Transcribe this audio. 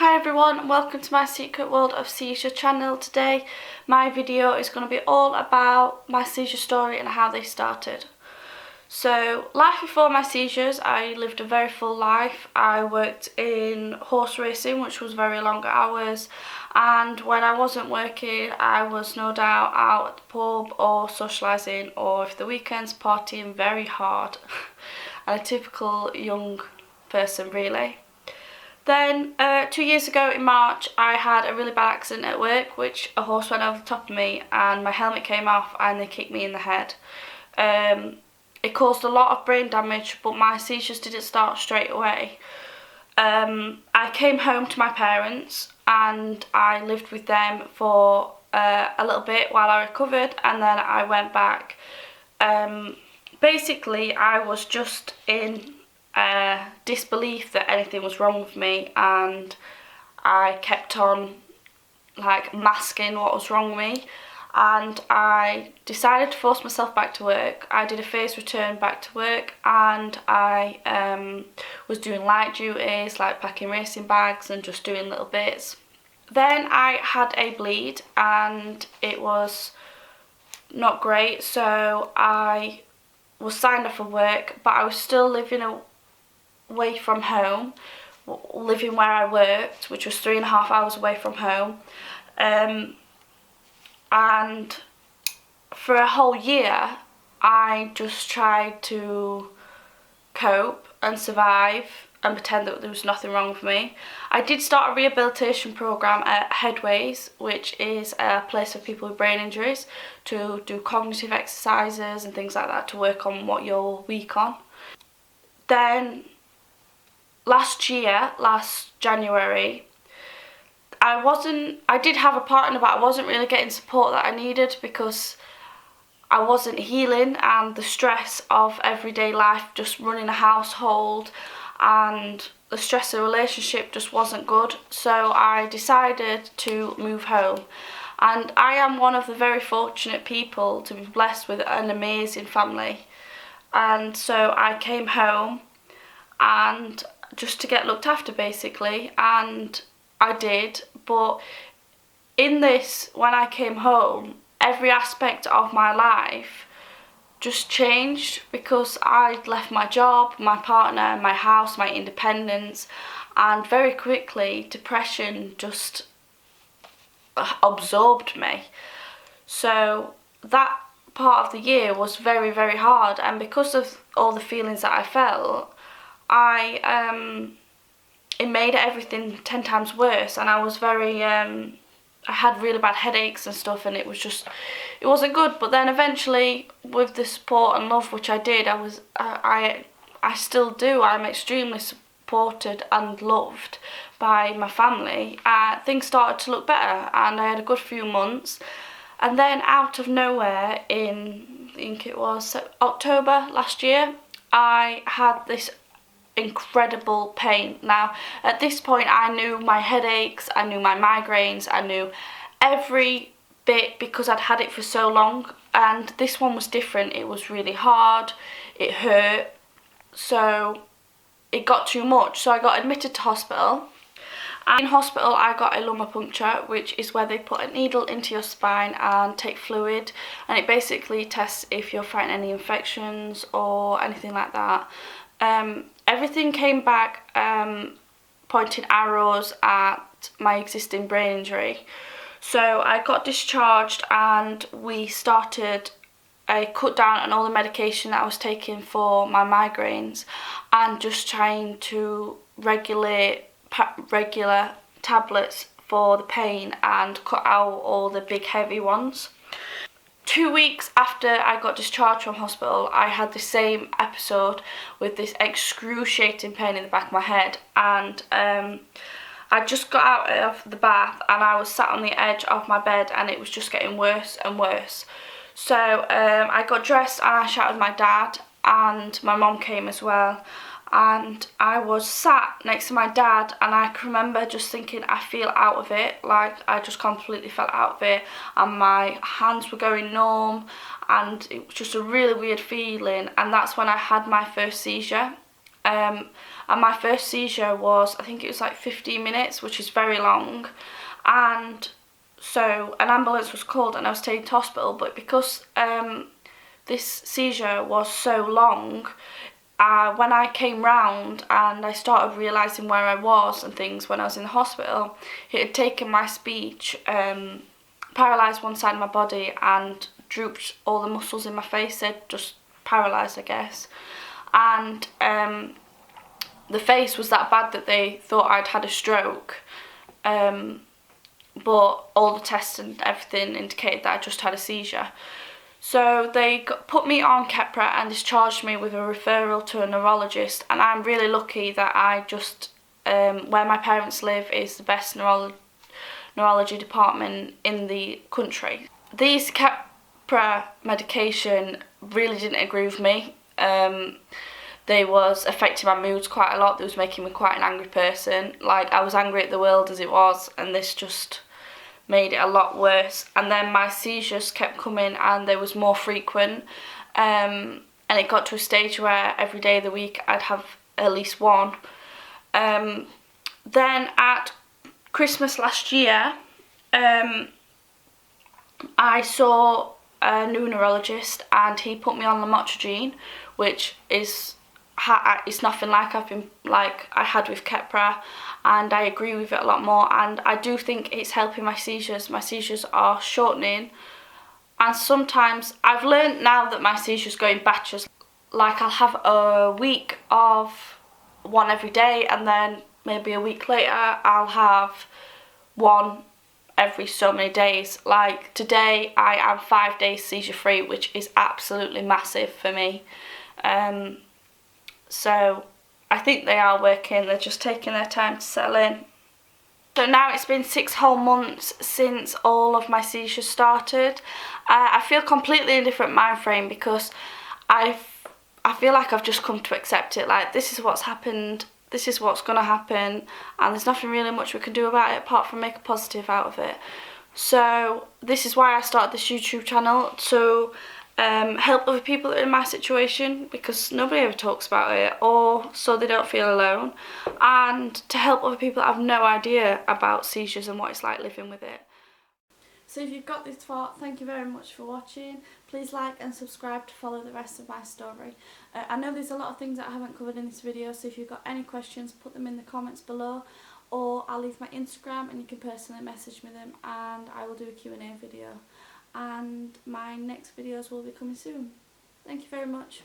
Hi everyone, and welcome to my Secret World of Seizure channel. Today my video is going to be all about my seizure story and how they started. So, life before my seizures, I lived a very full life. I worked in horse racing, which was very long hours, and when I wasn't working I was no doubt out at the pub or socialising, or if the weekends partying very hard. And a typical young person really. Then 2 years ago in March I had a really bad accident at work, which a horse went over the top of me and my helmet came off and they kicked me in the head. It caused a lot of brain damage, but my seizures didn't start straight away. I came home to my parents and I lived with them for a little bit while I recovered, and then I went back. Basically I was just in disbelief that anything was wrong with me, and I kept on masking what was wrong with me, and I decided to force myself back to work. I did a phased return back to work, and I was doing light duties like packing racing bags and just doing little bits. Then I had a bleed and it was not great, so I was signed off of work, but I was still living away from home, living where I worked, which was 3.5 hours away from home. And for a whole year I just tried to cope and survive and pretend that there was nothing wrong with me. I did start a rehabilitation program at Headways, which is a place for people with brain injuries, to do cognitive exercises and things like that to work on what you're weak on. Then last January, I did have a partner, but I wasn't really getting support that I needed because I wasn't healing, and the stress of everyday life, just running a household and the stress of a relationship just wasn't good. So I decided to move home, and I am one of the very fortunate people to be blessed with an amazing family. And so I came home and just to get looked after basically, and I did. But in this, when I came home, every aspect of my life just changed, because I'd left my job, my partner, my house, my independence, and very quickly depression just absorbed me. So that part of the year was very, very hard, and because of all the feelings that I felt, it made everything 10 times worse, and I was very I had really bad headaches and stuff, and it wasn't good. But then eventually, with the support and love which I did, I still do, I'm extremely supported and loved by my family. Things started to look better, and I had a good few months. And then out of nowhere, I think it was October last year, I had this incredible pain. Now at this point I knew my headaches, I knew my migraines, I knew every bit because I'd had it for so long, and this one was different. It was really hard, it hurt, so it got too much, so I got admitted to hospital. And in hospital I got a lumbar puncture, which is where they put a needle into your spine and take fluid, and it basically tests if you're fighting any infections or anything like that. Everything came back pointing arrows at my existing brain injury. So I got discharged, and we started a cut down on all the medication that I was taking for my migraines, and just trying to regulate regular tablets for the pain and cut out all the big heavy ones. 2 weeks after I got discharged from hospital, I had the same episode with this excruciating pain in the back of my head, and I just got out of the bath and I was sat on the edge of my bed, and it was just getting worse and worse. So I got dressed and I shouted at my dad, and my mom came as well, and I was sat next to my dad, and I can remember just thinking, I feel out of it. Like, I just completely felt out of it, and my hands were going numb, and it was just a really weird feeling. And that's when I had my first seizure. and my first seizure was, I think it was like 15 minutes, which is very long. And so an ambulance was called and I was taken to hospital, but because this seizure was so long, when I came round and I started realising where I was and things when I was in the hospital, it had taken my speech, paralysed one side of my body and drooped all the muscles in my face. They'd just paralysed, I guess. And the face was that bad that they thought I'd had a stroke. But all the tests and everything indicated that I just had a seizure. So they put me on Keppra and discharged me with a referral to a neurologist, and I'm really lucky that I just, where my parents live is the best neurology department in the country. These Keppra medication really didn't agree with me. They was affecting my moods quite a lot. They was making me quite an angry person. Like, I was angry at the world as it was, and this just made it a lot worse. And then my seizures kept coming and they was more frequent, and it got to a stage where every day of the week I'd have at least one. Then at Christmas last year, I saw a new neurologist and he put me on lamotrigine, which is it's nothing like I had with Keppra, and I agree with it a lot more, and I do think it's helping my seizures. My seizures are shortening, and sometimes I've learned now that my seizures go in batches. Like, I'll have a week of one every day, and then maybe a week later I'll have one every so many days. Like, today I am 5 days seizure free, which is absolutely massive for me. So I think they are working, they're just taking their time to settle in. So now it's been 6 whole months since all of my seizures started. I feel completely in a different mind frame because I feel like I've just come to accept it. Like, this is what's happened, this is what's going to happen, and there's nothing really much we can do about it apart from make a positive out of it. So this is why I started this YouTube channel, to help other people that are in my situation, because nobody ever talks about it, or so they don't feel alone, and to help other people that have no idea about seizures and what it's like living with it. So if you've got this far, thank you very much for watching. Please like and subscribe to follow the rest of my story. I know there's a lot of things that I haven't covered in this video, so if you've got any questions, put them in the comments below, or I'll leave my Instagram and you can personally message me them and I will do a Q&A video. And my next videos will be coming soon. Thank you very much.